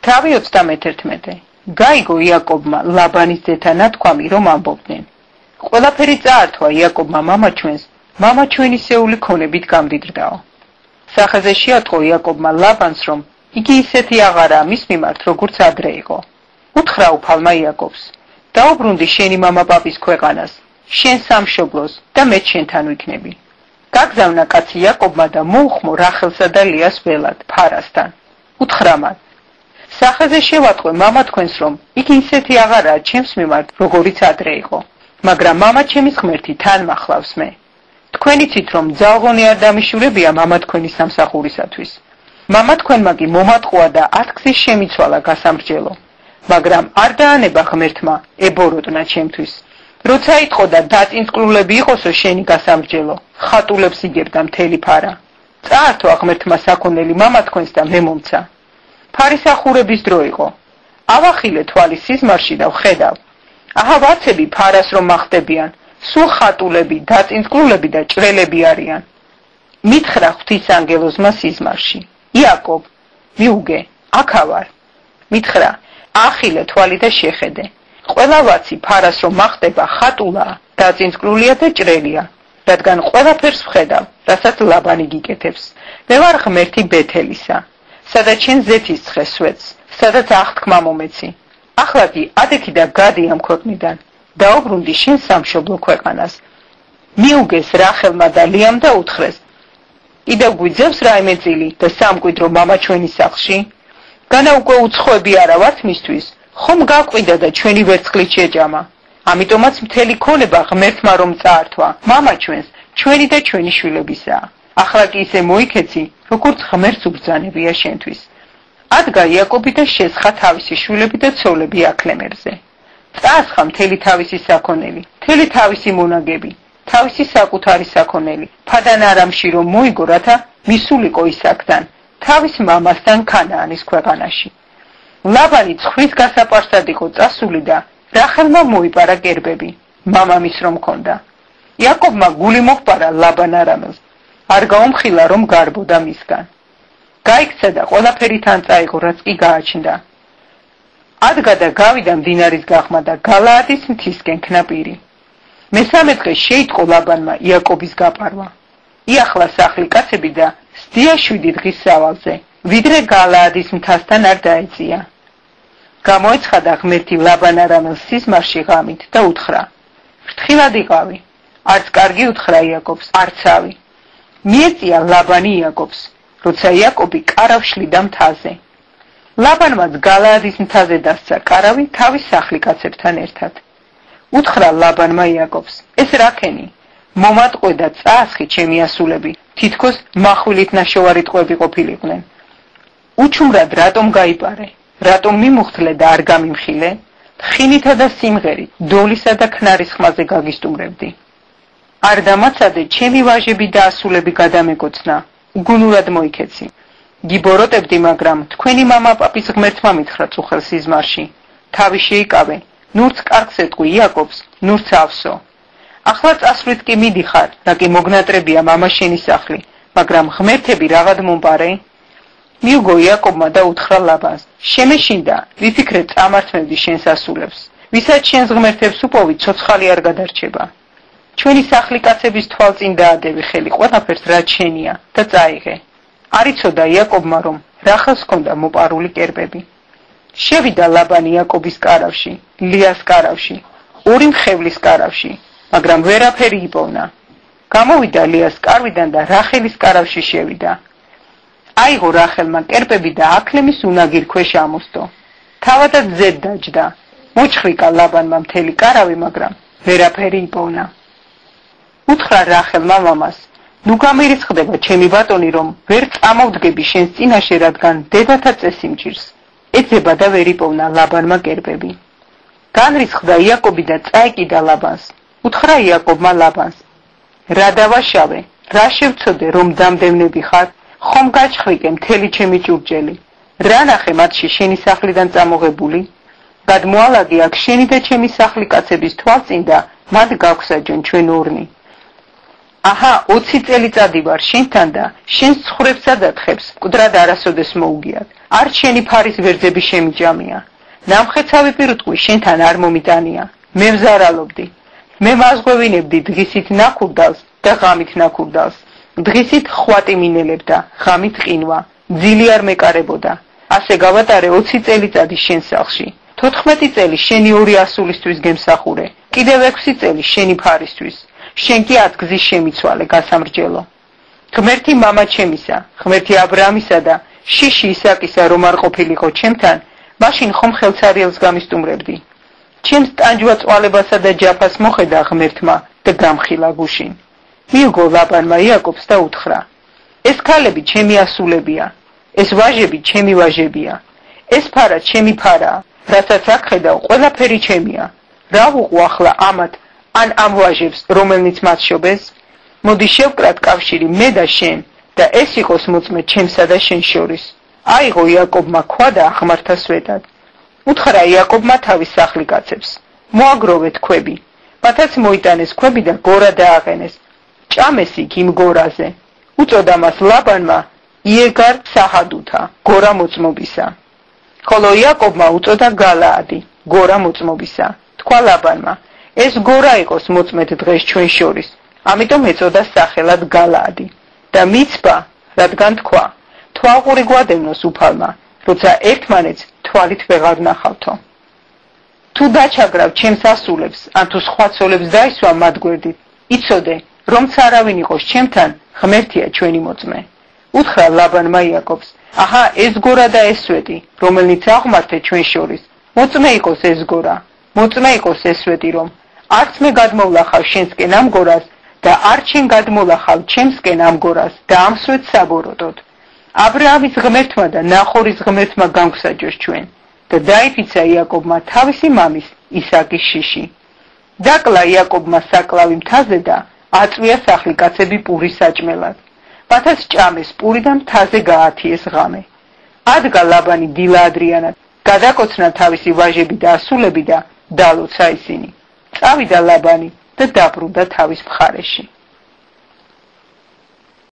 თავი 31. გაიგო იაკობმა ლაბანის ძეთა ნათქვამი, რომ ამბობდნენ. ყველაფერი წაართვა იაკობმა მამაჩვენს, მამაჩვენისეული ქონებით გამდიდრდაო. სახეზე შეატყო იაკობმა ლაბანს, რომ იგი ისეთი აღარაა მის მიმართ, როგორც ადრე იყო. უთხრა უფალმა იაკობს: დაუბრუნდი შენი მამაპაპის ქვეყანას, შენ სამშობლოს და მეც შენთან ვიქნები. გაგზავნა კაცი იაკობმა და მოუხმო რახელსა და ლიას ველად ფარასთან. უთხრა მათ: სახეზე შევატყვე მამა თქვენს, რომ იგი ისეთი აღარაა ჩემს მიმართ, როგორიც ადრე იყო, მაგრამ მამა ჩემის ღმერთი თან მახლავს მე. თქვენ იცით, რომ ძალღონი არ დამიშურებია მამა თქვენის სამსახურისათვის. მამა თქვენმა კი მომატყუა და 10 გზის შემიცვალა გასამრჯელო, მაგრამ არ დაანება ღმერთმა ებოროტნა ჩემთვის. როცა იტყო და დაწინწკლულები იყოსო შენი გასამრჯელო, ხატულებს იგებდა მთელი ფარა. წაართვა ღმერთმა საქონელი მამა თქვენს და მე მომცა. ფარისახურების დრო იყო. ავახილე თვალი სიზმარში და ვხედავ. აჰა ვაცები ფარას რომ მახდებიან, სულ ხატულები, დაწინწკლულები და ჭრელები არიან. მითხრა ღვთისანგელოზმა სიზმარში: იაკობ, მიუგე, აქა ვარ. მითხრა: ახილე თვალი და შეხედე. ყველა ვაცი ფარას რომ მახდება ხატულაა, დაწინწკლულია და ჭრელია, რადგან ყველაფერს ვხედავ, რასაც ლაბანი გიკეთებს. მე ვარ ღმერთი ბეთელისა, სადაც შენ ზეთის ცხეს სვეტს, სადაც აღთქმა მომეცი. ახლა კი ადექი და გადი ამ ქვეყნიდან, დაუბრუნდი შენ სამშობლო ქვეყანას. მიუგეს რახელმა და ლიამ და უთხრეს: კიდევ გვიძევს რაიმე წილი და სამკვიდრო მამაჩვენის სახლში? განა უკვე უცხოები არა ვართ მისთვის, ხომ გაკვიდა და ჩვენი ვერცხლით შეჭამა. ამიტომაც მთელი ქონება ღმერთმა რომ წაართვა, მამაჩვენს, ჩვენი და ჩვენი შვილებისაა. ახლა კი ისე მოიქეცი, როგორც ღმერთს უბრძანებია შენთვის. ადგა იაკობი და შესხა თავისი შვილები და ცოლები აქლემერზე. წაასხა მთელი თავისი საქონელი, მთელი თავისი მონაგები, თავისი საკუთარი საქონელი, ფადან არამში რომ მოიგო, რათა მისულიყო ისაკთან, თავის მამასთან ქანაანის ქვეყანაში. ლაბანი ცხვრის გასაპარსად იყო წასული და რახელმა მოიპარა კერბები, მამამის რომ ქონდა. იაკობმა გული მოჰპარა ლაბან არამელს, არ გაუმხილა რომ გარბოდა მისგან. გაიქცა და ყველაფერი თან წაიღო, რაც კი გააჩნდა. ადგა და გავიდა მდინარის გაღმა და გალაადის მთისკენ ქნაპირი. მესამე დღეს შეიტყო ლაბანმა იაკობის გაპარვა. იახლა სახლი კაცები და სდია 7 დღის სავალზე, ვიდრე გალაადის მთასთან არ დაეწია. გამოეცხადა ღმერთი ლაბან არამელს სიზმარში ღამით და უთხრა: ფრთხილად იყავი. არც კარგი უთხრა იაკობს, არცავი. მიეწია ლაბანი იაკობს, როცა იაკობი კარავს შლიდა მთაზე. ლაბანმაც გალაადის მთაზე დასცა კარავი თავის სახლიკაცებთან ერთად. უთხრა ლაბანმა იაკობს: ეს რაკენი? მომატყვე და წაასხი ჩემი ასულები, თითქოს מחვილით ნაშოვარი ტყვები ყოფილიყვნენ. უჩუმრად რატომ გაიპარე? რატომ მიმუხთლე და არ გამიმხილე? თხინითა და სიმღერით, დოლისა და ქნარის ხმაზე გაგისტუმრებდი. არ დამაცადე ჩემი ვაჟები და ასულები გადამეკოცნა, უგუნურად მოიქეცი. გიბოროტებდი, მაგრამ თქვენი მამაპაპის ღმერთმა მითხრა წუხელ სიზმარში. თავი შეიკავე, ნურც კარგს ეტყვი იაკობს, ნურც ავსო. ახლა წასვლით კი მიდიხარ, და კი მოგნატრებია მამაშენი სახლი, მაგრამ ღმერთები რაღაც მომპარე? მიუგო იაკობმა და უთხრა ლაბანს: შემეშინდა, ვიფიქრე წამართმევდი შენს ასულებს. ვისაც შენს ღმერთებს უპოვი, ცოცხალი არ გადარჩება. ჩვენი სახლიკაცების თვალწინ დაადევი ხელი ყველაფერს, რაც შენია, და წაიღე. არ იცოდა იაკობმა, რომ რახელს ჰქონდა მოპარული კერბები. შევიდა ლაბანი იაკობის კარავში, ლიას კარავში, ორი მხევლის კარავში, მაგრამ ვერაფერი იპოვნა. გამოვიდა ლიას კარვიდან და რახელის კარავში შევიდა. აიღო რახელმა კერპები და აქლემის უნაგირ ქვეშ ამოსდო. თავადაც ზედ დაჯდა. მოჩხრიკა ლაბანმა მთელი კარავი, მაგრამ ვერაფერი იპოვნა. უთხრა რახელმა მამას: ნუ გამირიცხდება ჩემი ბატონი, რომ ვერ წამოვდგები შენს წინაშე, რადგან დედათა წესი მჭირს. ეძება და ვერ იპოვნა ლაბანმა კერპები. განრისხდა იაკობი და წაეკიდა ლაბანს. უთხრა იაკობმა ლაბანს: რა დავაშავე, რა შევცოდე, რომ დამდევნები ხარ? ხომ გაჩხრიკე მთელი ჩემი ჭურჭელი. რა ნახე მათში შენი სახლიდან წამოღებული? გადმოალაგი აქ შენი და ჩემი სახლიკაცების თვალწინ და მათ გავხსაჯონ ჩვენ ორნი. აჰა 20 წელიწადი ვარ შენთან და შენს ცხვრებსა და თხებს მკვდრად არასოდეს მოუგიათ არც შენი ფარის ვერძები შემიჯამია ნამხეცავი პირუტყვი შენთან არ მომიტანია მე ვზარალობდი მე მაზღვევინებდი დღისით ნაქურდალს და ღამით ნაქურდალს დღისით ხვატი მინელებდა ღამით ყინვა ძილი არ მეკარებოდა ასე გავატარე 20 წელიწადი შენ სახლში 14 წელი შენი ორი ასულისთვის გემსახურე კიდევ 6 წელი შენი ფარისთვის შენ კი ათგზის შემიცვალე გასამრჯელო ღმერთი მამა ჩემისა ღმერთი აბრაამისა და შიში ისაკისა რომ არ ყოფილიყო ჩემთან მაშინ ხომ ხელცარიელს გამისტუმრებდი ჩემს ტანჯვა წვალებასა და ჯაფას მოხედა ღმერთმა და გამხილა გუშინ მიუგო ლაბანმა იაკობს და უთხრა ეს ქალები ჩემი ასულებია ეს ვაჟები ჩემი ვაჟებია ეს ფარა ჩემი ფარაა რასაც აქ ხედავ ყველაფერი ჩემია რა ვუყო ახლა ამათ ან ამ ვაჟებს რომელნიც მათ შობეს მოდი შევკრათ კავშირი მე და შენ და ეს იყოს მოწმე ჩემსა და შენ შორის აიღო იაკობმა ქვა და აღმართა სვეტად უთხრა იაკობმა თავის სახლი კაცებს მოაგროვეთ ქვები მათაც მოიტანეს ქვები და გორა დააყენეს ჭამეს იქ იმ გორაზე უწოდა მას ლაბანმა იეგარ საჰადუთა გორა მოწმობისა ხოლო იაკობმა უწოდა გალაადი გორა მოწმობისა თქვა ლაბანმა ეს გორა იყოს მოწმედ დღეს ჩვენ შორის ამიტომ ეწოდა სახელად გალაადი და მიცბა რადგან თქვა თვალყური გვადევნოს უფალმა როცა ერთმანეთს თვალით ვეღარ ნახავთო თუ დაჩაგრავ ჩემს ასულებს ან თუ სხვა ცოლებს დაისვა მათ გვერდით იცოდე რომც არავინ იყოს ჩემთან ღმერთია ჩვენი მოწმე უთხრა ლაბანმა იაკობს აჰა ეს გორა და ეს სვეტი რომელნიც აღმართე ჩვენ შორის მოწმე იყოს ეს გორა მოწმე იყოს ეს სვეტი რომ არც მე გადმოვლახავ შენსკენ ამ გორას და არც შენ გადმოლახავ ჩემსკენ ამ გორას და ამ სვეტს საბოროტოდ აბრაამის ღმერთმა და ნახორის ღმერთმა განგვსაჯოს ჩვენ და დაიფიცა იაკობმა თავისი მამის ისაკის შიში დაკლა იაკობმა საკლავი მთაზე და აწვია სახლი კაცები პურის საჭმელად მათაც ჭამეს პური და მთაზე გაათიეს ღამე ადგა ლაბანი დილა ადრიანად გადაკოცნა თავისი ვაჟები და ასულები და დალოცა ისინი წავიდა ლაბანი და დაბრუნდა თავის მხარეში